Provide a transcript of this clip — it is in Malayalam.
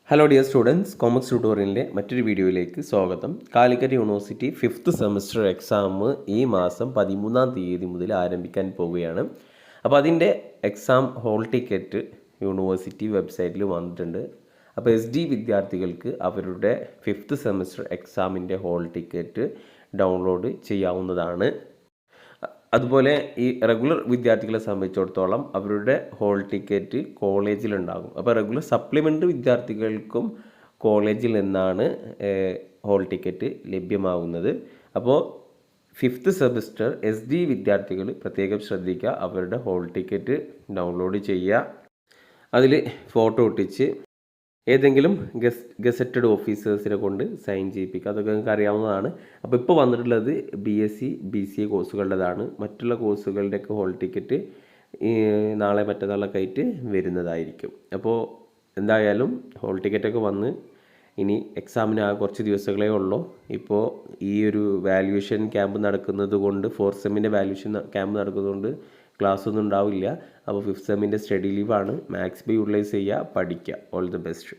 ഹലോ ഡിയർ സ്റ്റുഡൻസ്, കോമേഴ്സ് ട്യൂട്ടോറിയലിൻ്റെ മറ്റൊരു വീഡിയോയിലേക്ക് സ്വാഗതം. Calicut university 5th semester exam ഈ മാസം 13-ാം തീയതി മുതൽ ആരംഭിക്കാൻ പോവുകയാണ്. അപ്പോൾ അതിൻ്റെ എക്സാം ഹോൾ ടിക്കറ്റ് യൂണിവേഴ്സിറ്റി വെബ്സൈറ്റിൽ വന്നിട്ടുണ്ട്. അപ്പോൾ SD വിദ്യാർത്ഥികൾക്ക് അവരുടെ 5th സെമസ്റ്റർ എക്സാമിൻ്റെ ഹോൾ ടിക്കറ്റ് ഡൗൺലോഡ് ചെയ്യാവുന്നതാണ്. അതുപോലെ ഈ റെഗുലർ വിദ്യാർത്ഥികളെ സംബന്ധിച്ചിടത്തോളം അവരുടെ ഹോൾ ടിക്കറ്റ് കോളേജിലുണ്ടാകും. അപ്പോൾ റെഗുലർ സപ്ലിമെൻ്ററി വിദ്യാർത്ഥികൾക്കും കോളേജിൽ നിന്നാണ് ഹോൾ ടിക്കറ്റ് ലഭ്യമാകുന്നത്. അപ്പോൾ 5th സെമസ്റ്റർ SD വിദ്യാർത്ഥികൾ പ്രത്യേകം ശ്രദ്ധിക്കുക, അവരുടെ ഹോൾ ടിക്കറ്റ് ഡൗൺലോഡ് ചെയ്യുക. അതിൽ ഫോട്ടോ ഒട്ടിച്ച് ഏതെങ്കിലും ഗസറ്റഡ് ഓഫീസേഴ്സിനെ കൊണ്ട് സൈൻ ചെയ്യിപ്പിക്കുക. അതൊക്കെ നിങ്ങൾക്ക് അറിയാവുന്നതാണ്. അപ്പോൾ ഇപ്പോൾ വന്നിട്ടുള്ളത് BSc BCA കോഴ്സുകളുടേതാണ്. മറ്റുള്ള കോഴ്സുകളുടെയൊക്കെ ഹോൾ ടിക്കറ്റ് നാളെ മറ്റന്നാളൊക്കെ ആയിട്ട് വരുന്നതായിരിക്കും. അപ്പോൾ എന്തായാലും ഹോൾ ടിക്കറ്റൊക്കെ വന്ന് ഇനി എക്സാമിന് ആ കുറച്ച് ദിവസങ്ങളേ ഉള്ളൂ. ഇപ്പോൾ ഈ ഒരു വാല്യുവേഷൻ ക്യാമ്പ് നടക്കുന്നത് കൊണ്ട് 4th സെമ്മിൻ്റെ വാല്യുവേഷൻ ക്യാമ്പ് നടക്കുന്നതുകൊണ്ട് ക്ലാസ് ഒന്നും ഉണ്ടാവില്ല. അപ്പോൾ 5th സെമ്മിൻ്റെ സ്റ്റഡി ലീവാണ്. മാക്സിമം യൂട്ടിലൈസ് ചെയ്യുക, പഠിക്കുക. All the best.